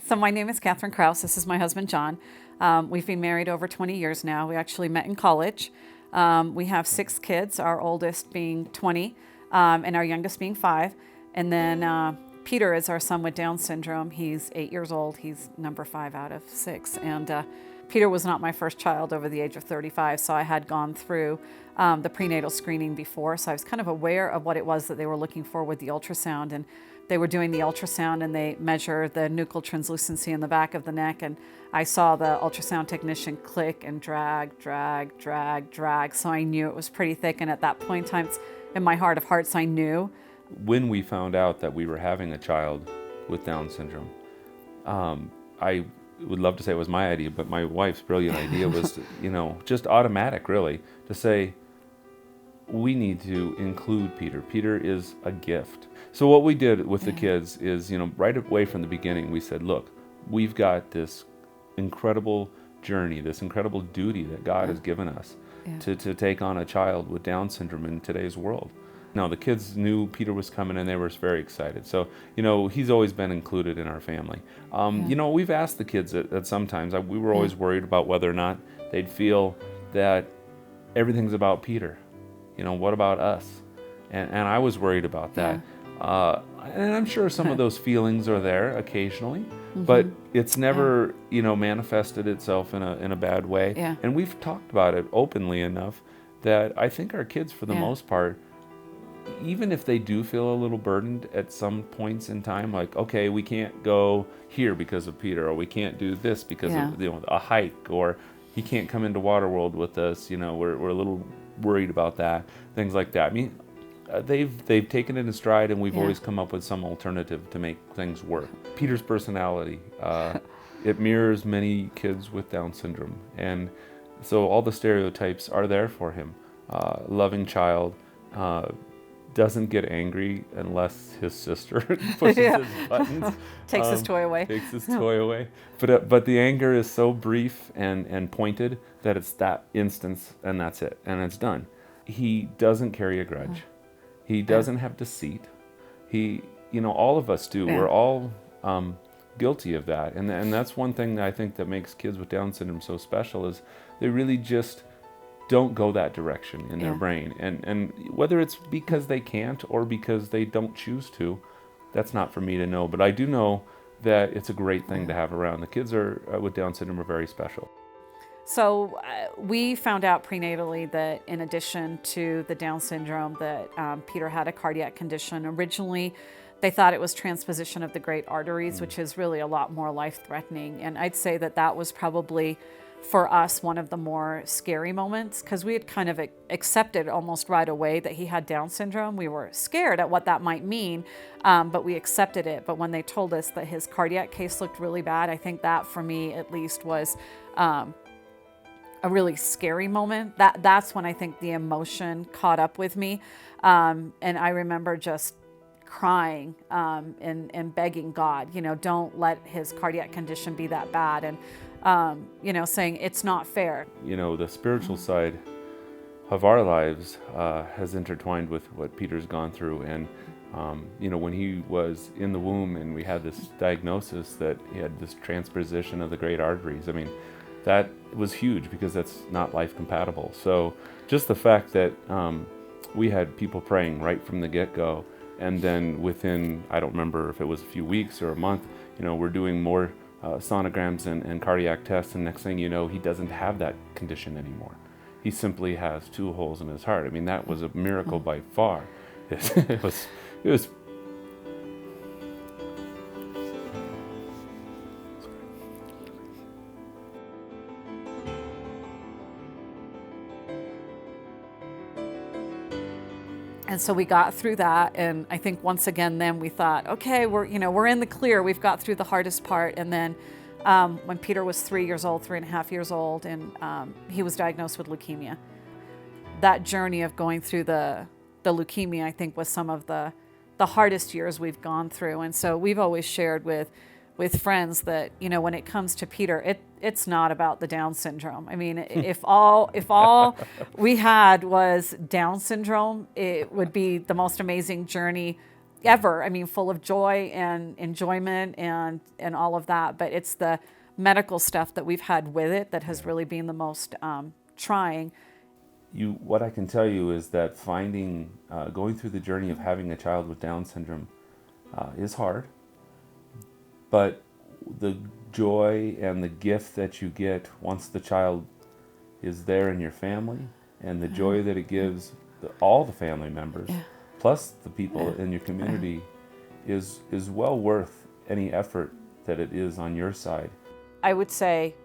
So my name is Catherine Krause. This is my husband, John. We've been married over 20 years now. We actually met in college. We have 6 kids, our oldest being 20 and our youngest being 5. And then Peter is our son with Down syndrome. He's 8 years old. He's number 5 out of 6. And Peter was not my first child over the age of 35, so I had gone through the prenatal screening before. So I was kind of aware of what it was that they were looking for with the ultrasound. And they were doing the ultrasound and they measure the nuchal translucency in the back of the neck. And I saw the ultrasound technician click and drag, drag, drag, drag. So I knew it was pretty thick. And at that point in time, in my heart of hearts, I knew. When we found out that we were having a child with Down syndrome, I would love to say it was my idea, but my wife's brilliant idea was, just automatic, really, to say, we need to include Peter. Peter is a gift. So what we did with the kids is, right away from the beginning, we said, look, we've got this incredible journey, this incredible duty that God has given us to take on a child with Down syndrome in today's world. Now, the kids knew Peter was coming and they were very excited. So, he's always been included in our family. We've asked the kids at some times, we were always worried about whether or not they'd feel that everything's about Peter. What about us? And I was worried about that. And I'm sure some of those feelings are there occasionally, but it's never, manifested itself in a bad way. Yeah. And we've talked about it openly enough that I think our kids, for the most part, even if they do feel a little burdened at some points in time, like, okay, we can't go here because of Peter, or we can't do this because of a hike, or he can't come into Waterworld with us, we're a little worried about that, things like that. I mean, they've taken it in stride, and we've always come up with some alternative to make things work. Peter's personality, it mirrors many kids with Down syndrome, and so all the stereotypes are there for him. Loving child, doesn't get angry unless his sister pushes his buttons. Takes his toy away. Takes his toy away. But the anger is so brief and pointed that it's that instance, and that's it, and it's done. He doesn't carry a grudge. He doesn't have deceit. He, all of us do. We're all guilty of that, and that's one thing that I think that makes kids with Down syndrome so special is they really just don't go that direction in their brain. And whether it's because they can't or because they don't choose to, that's not for me to know. But I do know that it's a great thing to have around. The kids with Down syndrome are very special. So we found out prenatally that in addition to the Down syndrome, that Peter had a cardiac condition. Originally, they thought it was transposition of the great arteries, which is really a lot more life-threatening. And I'd say that was probably, for us, one of the more scary moments, because we had kind of accepted almost right away that he had Down syndrome. We were scared at what that might mean, but we accepted it. But when they told us that his cardiac case looked really bad, I think that, for me at least, was a really scary moment. That's when I think the emotion caught up with me. And I remember just crying and begging God, don't let his cardiac condition be that bad. And saying it's not fair. The spiritual side of our lives has intertwined with what Peter's gone through. And, when he was in the womb and we had this diagnosis that he had this transposition of the great arteries, I mean, that was huge because that's not life compatible. So just the fact that we had people praying right from the get-go, and then within, I don't remember if it was a few weeks or a month, we're doing more sonograms and cardiac tests, and next thing you know, he doesn't have that condition anymore. He simply has 2 holes in his heart. I mean, that was a miracle by far. It was. And so we got through that, and I think once again then we thought, okay, we're in the clear. We've got through the hardest part. And then when Peter was 3 years old, 3.5 years old, and he was diagnosed with leukemia. That journey of going through the leukemia, I think, was some of the hardest years we've gone through. And so we've always shared with friends that, when it comes to Peter, it's not about the Down syndrome. I mean, if all we had was Down syndrome, it would be the most amazing journey ever. I mean, full of joy and enjoyment and all of that. But it's the medical stuff that we've had with it that has really been the most trying. What I can tell you is that going through the journey of having a child with Down syndrome is hard, but the joy and the gift that you get once the child is there in your family, and the joy that it gives all the family members, plus the people in your community, is well worth any effort that it is on your side. I would say,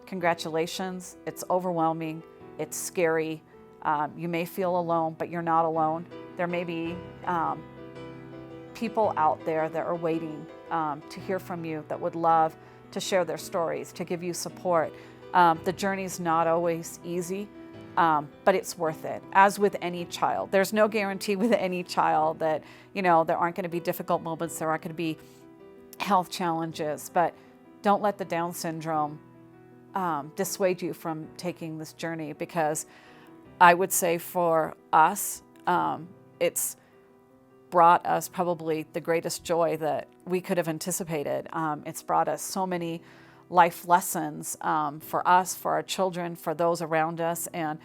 congratulations. It's overwhelming. It's scary. You may feel alone, but you're not alone. There may be people out there that are waiting to hear from you, that would love to share their stories, to give you support. The journey's not always easy, but it's worth it. As with any child, there's no guarantee with any child that, there aren't going to be difficult moments, there aren't going to be health challenges, but don't let the Down syndrome dissuade you from taking this journey, because I would say for us, it's brought us probably the greatest joy that we could have anticipated. It's brought us so many life lessons for us, for our children, for those around us. And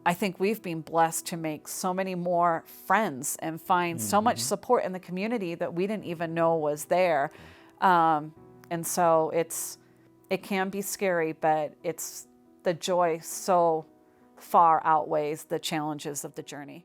I think we've been blessed to make so many more friends and find so much support in the community that we didn't even know was there. And so it can be scary, but the joy so far outweighs the challenges of the journey.